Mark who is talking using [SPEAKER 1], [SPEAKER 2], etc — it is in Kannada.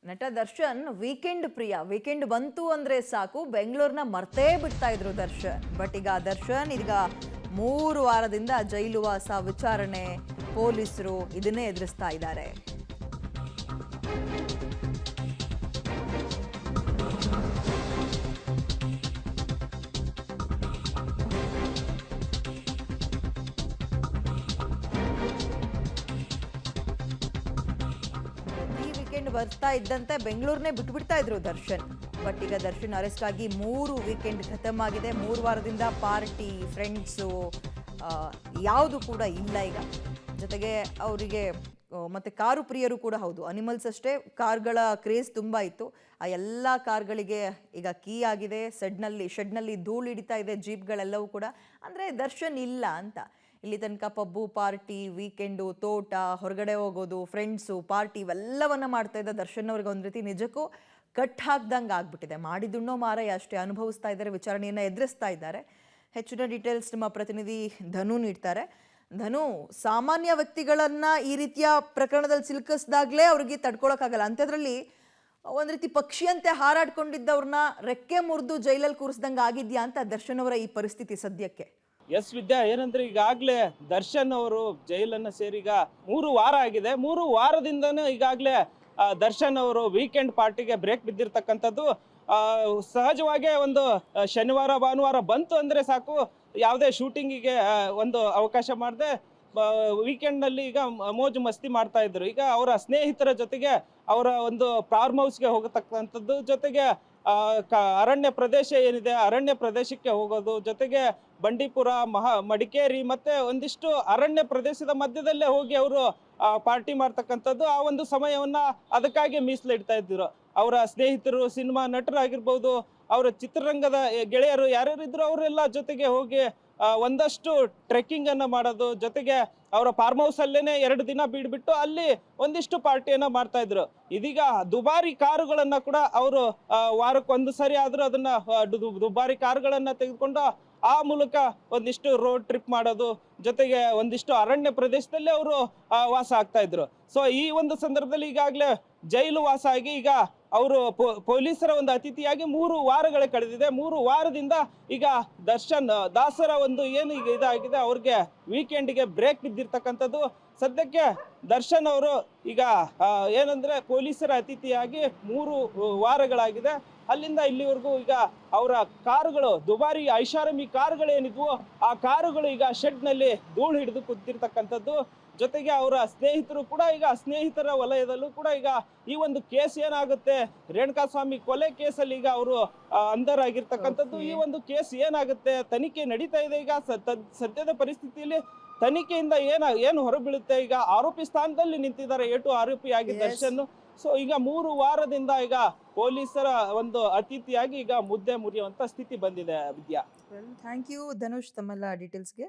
[SPEAKER 1] ನಟ ದರ್ಶನ್ ವೀಕೆಂಡ್ ಪ್ರಿಯ. ವೀಕೆಂಡ್ ಬಂತು ಅಂದ್ರೆ ಸಾಕು ಬೆಂಗಳೂರನ್ನ ಮರ್ತೇ ಬಿಡ್ತಾ ಇದ್ರು ದರ್ಶನ್. ಬಟ್ ಈಗ ದರ್ಶನ್ ಈಗ 3 ವಾರದಿಂದ ಜೈಲುವಾಸ, ವಿಚಾರಣೆ, ಪೊಲೀಸರು ಇದನ್ನೇ ಎದುರಿಸ್ತಾ ಇದ್ದಾರೆ. ವೀಕೆಂಡ್ ಬರ್ತಾ ಇದ್ದಂತೆ ಬೆಂಗಳೂರನ್ನೇ ಬಿಟ್ಬಿಡ್ತಾ ಇದ್ರು ದರ್ಶನ್. ಬಟ್ ಈಗ ದರ್ಶನ್ ಅರೆಸ್ಟ್ ಆಗಿ 3 ವೀಕೆಂಡ್ ಖತಮ್ ಆಗಿದೆ. 3 ವಾರದಿಂದ ಪಾರ್ಟಿ, ಫ್ರೆಂಡ್ಸು ಯಾವುದು ಕೂಡ ಇಲ್ಲ ಈಗ. ಜೊತೆಗೆ ಅವರಿಗೆ ಮತ್ತೆ ಕಾರು ಪ್ರಿಯರು ಕೂಡ ಹೌದು. ಅನಿಮಲ್ಸ್ ಅಷ್ಟೇ, ಕಾರ್ಗಳ ಕ್ರೇಜ್ ತುಂಬ ಇತ್ತು. ಆ ಎಲ್ಲ ಕಾರ್ಗಳಿಗೆ ಈಗ ಕೀ ಆಗಿದೆ. ಶೆಡ್ನಲ್ಲಿ ಧೂಳು ಹಿಡಿತಾ ಇದೆ ಜೀಪ್ಗಳೆಲ್ಲವೂ ಕೂಡ. ಅಂದರೆ ದರ್ಶನ್ ಇಲ್ಲ ಅಂತ. ಇಲ್ಲಿ ತನಕ ಪಬ್ಬು, ಪಾರ್ಟಿ, ವೀಕೆಂಡು, ತೋಟ, ಹೊರಗಡೆ ಹೋಗೋದು, ಫ್ರೆಂಡ್ಸು, ಪಾರ್ಟಿ ಇವೆಲ್ಲವನ್ನ ಮಾಡ್ತಾ ಇದ್ದ ದರ್ಶನ್ ಅವ್ರಿಗೆ ಒಂದು ರೀತಿ ನಿಜಕ್ಕೂ ಕಟ್ ಹಾಕ್ದಂಗೆ ಆಗ್ಬಿಟ್ಟಿದೆ. ಮಾಡಿದುಣ್ಣೋ ಮಾರಾಯ ಅಷ್ಟೇ ಅನುಭವಿಸ್ತಾ ಇದ್ದಾರೆ, ವಿಚಾರಣೆಯನ್ನು ಎದುರಿಸ್ತಾ ಇದ್ದಾರೆ. ಹೆಚ್ಚಿನ ಡೀಟೇಲ್ಸ್ ನಮ್ಮ ಪ್ರತಿನಿಧಿ ಧನು ನೀಡ್ತಾರೆ. ಧನು, ಸಾಮಾನ್ಯ ವ್ಯಕ್ತಿಗಳನ್ನ ಈ ರೀತಿಯ ಪ್ರಕರಣದಲ್ಲಿ ಸಿಲುಕಿಸ್ದಾಗಲೇ ಅವ್ರಿಗೆ ತಡ್ಕೊಳಕ್ಕಾಗಲ್ಲ. ಅಂಥದ್ರಲ್ಲಿ ಒಂದು ರೀತಿ ಪಕ್ಷಿಯಂತೆ ಹಾರಾಡ್ಕೊಂಡಿದ್ದವ್ರನ್ನ ರೆಕ್ಕೆ ಮುರಿದು ಜೈಲಲ್ಲಿ ಕೂರಿಸ್ದಂಗೆ ಆಗಿದ್ಯಾ ಅಂತ ದರ್ಶನ್ ಅವರ ಈ ಪರಿಸ್ಥಿತಿ ಸದ್ಯಕ್ಕೆ?
[SPEAKER 2] ಎಸ್ ವಿದ್ಯಾ, ಏನಂದ್ರೆ ಈಗಾಗಲೇ ದರ್ಶನ್ ಅವರು ಜೈಲನ್ನ ಸೇರಿ ಈಗ 3 ವಾರ ಆಗಿದೆ. 3 ವಾರದಿಂದನೂ ಈಗಾಗಲೇ ದರ್ಶನ್ ಅವರು ವೀಕೆಂಡ್ ಪಾರ್ಟಿಗೆ ಬ್ರೇಕ್ ಬಿದ್ದಿರ್ತಕ್ಕಂಥದ್ದು. ಸಹಜವಾಗಿ ಒಂದು ಶನಿವಾರ ಭಾನುವಾರ ಬಂತು ಅಂದ್ರೆ ಸಾಕು, ಯಾವುದೇ ಶೂಟಿಂಗಿಗೆ ಒಂದು ಅವಕಾಶ ಮಾಡದೆ ವೀಕೆಂಡ್ನಲ್ಲಿ ಈಗ ಮೋಜು ಮಸ್ತಿ ಮಾಡ್ತಾ ಇದ್ರು. ಈಗ ಅವರ ಸ್ನೇಹಿತರ ಜೊತೆಗೆ ಅವರ ಒಂದು ಫಾರ್ಮ್ ಹೌಸ್ಗೆ ಹೋಗತಕ್ಕಂಥದ್ದು, ಜೊತೆಗೆ ಅರಣ್ಯ ಪ್ರದೇಶ ಏನಿದೆ ಅರಣ್ಯ ಪ್ರದೇಶಕ್ಕೆ ಹೋಗೋದು, ಜೊತೆಗೆ ಬಂಡೀಪುರ, ಮಡಿಕೇರಿ ಮತ್ತೆ ಒಂದಿಷ್ಟು ಅರಣ್ಯ ಪ್ರದೇಶದ ಮಧ್ಯದಲ್ಲೇ ಹೋಗಿ ಅವರು ಪಾರ್ಟಿ ಮಾಡ್ತಕ್ಕಂಥದ್ದು. ಆ ಒಂದು ಸಮಯವನ್ನ ಅದಕ್ಕಾಗಿ ಮೀಸಲಿಡ್ತಾ ಇದ್ರು. ಅವರ ಸ್ನೇಹಿತರು, ಸಿನಿಮಾ ನಟರಾಗಿರ್ಬೋದು, ಅವರ ಚಿತ್ರರಂಗದ ಗೆಳೆಯರು ಯಾರ್ಯಾರು ಇದ್ರು ಅವರೆಲ್ಲ ಜೊತೆಗೆ ಹೋಗಿ ಒಂದಷ್ಟು ಟ್ರೆಕ್ಕಿಂಗ್ ಅನ್ನ ಮಾಡೋದು, ಜೊತೆಗೆ ಅವರ ಫಾರ್ಮ್ ಹೌಸ್ ಅಲ್ಲೇನೆ 2 ದಿನ ಬೀಡ್ಬಿಟ್ಟು ಅಲ್ಲಿ ಒಂದಿಷ್ಟು ಪಾರ್ಟಿಯನ್ನ ಮಾಡ್ತಾ ಇದ್ರು. ಇದೀಗ ದುಬಾರಿ ಕಾರುಗಳನ್ನ ಕೂಡ ಅವರು ವಾರಕ್ಕೊಂದು ಸರಿ ಆದ್ರೂ ಅದನ್ನ ದುಬಾರಿ ಕಾರುಗಳನ್ನ ತೆಗೆದುಕೊಂಡು ಆ ಮೂಲಕ ಒಂದಿಷ್ಟು ರೋಡ್ ಟ್ರಿಪ್ ಮಾಡೋದು, ಜೊತೆಗೆ ಒಂದಿಷ್ಟು ಅರಣ್ಯ ಪ್ರದೇಶದಲ್ಲಿ ಅವರು ವಾಸ ಆಗ್ತಾ ಇದ್ರು. ಸೊ ಈ ಒಂದು ಸಂದರ್ಭದಲ್ಲಿ ಈಗಾಗಲೇ ಜೈಲು ವಾಸ ಆಗಿ ಈಗ ಅವರು ಪೊಲೀಸರ ಒಂದು ಅತಿಥಿಯಾಗಿ 3 ವಾರಗಳೇ ಕಳೆದಿದೆ. 3 ವಾರದಿಂದ ಈಗ ದರ್ಶನ್ ದಾಸರ ಒಂದು ಏನು ಈಗ ಇದಾಗಿದೆ, ಅವ್ರಿಗೆ ವೀಕೆಂಡ್ಗೆ ಬ್ರೇಕ್ ಬಿದ್ದಿರ್ತಕ್ಕಂಥದ್ದು. ಸದ್ಯಕ್ಕೆ ದರ್ಶನ್ ಅವರು ಈಗ ಏನಂದ್ರೆ ಪೊಲೀಸರ ಅತಿಥಿಯಾಗಿ 3 ವಾರಗಳಾಗಿದೆ. ಅಲ್ಲಿಂದ ಇಲ್ಲಿವರೆಗೂ ಈಗ ಅವರ ಕಾರುಗಳು, ದುಬಾರಿ ಐಷಾರಾಮಿ ಕಾರುಗಳೇನಿದ್ವು ಆ ಕಾರುಗಳು ಈಗ ಶೆಡ್ನಲ್ಲಿ ಧೂಳು ಹಿಡಿದು ಕೂತಿರ್ತಕ್ಕಂಥದ್ದು. ಜೊತೆಗೆ ಅವರ ಸ್ನೇಹಿತರು ಕೂಡ ಈಗ ಸ್ನೇಹಿತರ ವಲಯದಲ್ಲೂ ಕೂಡ ಈಗ ಈ ಒಂದು ಕೇಸ್ ಏನಾಗುತ್ತೆ, ರೇಣುಕಾಸ್ವಾಮಿ ಕೊಲೆ ಕೇಸಲ್ಲಿ ಈಗ ಅವರು ಅಂಧರಾಗಿರ್ತಕ್ಕಂಥದ್ದು. ಈ ಒಂದು ಕೇಸ್ ಏನಾಗುತ್ತೆ, ತನಿಖೆ ನಡೀತಾ ಇದೆ. ಈಗ ಸದ್ಯದ ಪರಿಸ್ಥಿತಿಯಲ್ಲಿ ತನಿಖೆಯಿಂದ ಏನು ಹೊರಬೀಳುತ್ತೆ, ಈಗ ಆರೋಪಿ ಸ್ಥಾನದಲ್ಲಿ ನಿಂತಿದ್ದಾರೆ ಎ ಟು ಆರೋಪಿಯಾಗಿ ದರ್ಶನ್. ಸೊ ಈಗ 3 ವಾರದಿಂದ ಈಗ ಪೊಲೀಸರ ಒಂದು ಅತಿಥಿಯಾಗಿ ಈಗ ಮುದ್ದೆ ಮುರಿಯುವಂತ ಸ್ಥಿತಿ ಬಂದಿದೆ ವಿದ್ಯಾ.
[SPEAKER 1] ಥ್ಯಾಂಕ್ ಯು ಧನುಷ್ ತಮ್ಮೆಲ್ಲ ಡೀಟೇಲ್ಸ್ಗೆ.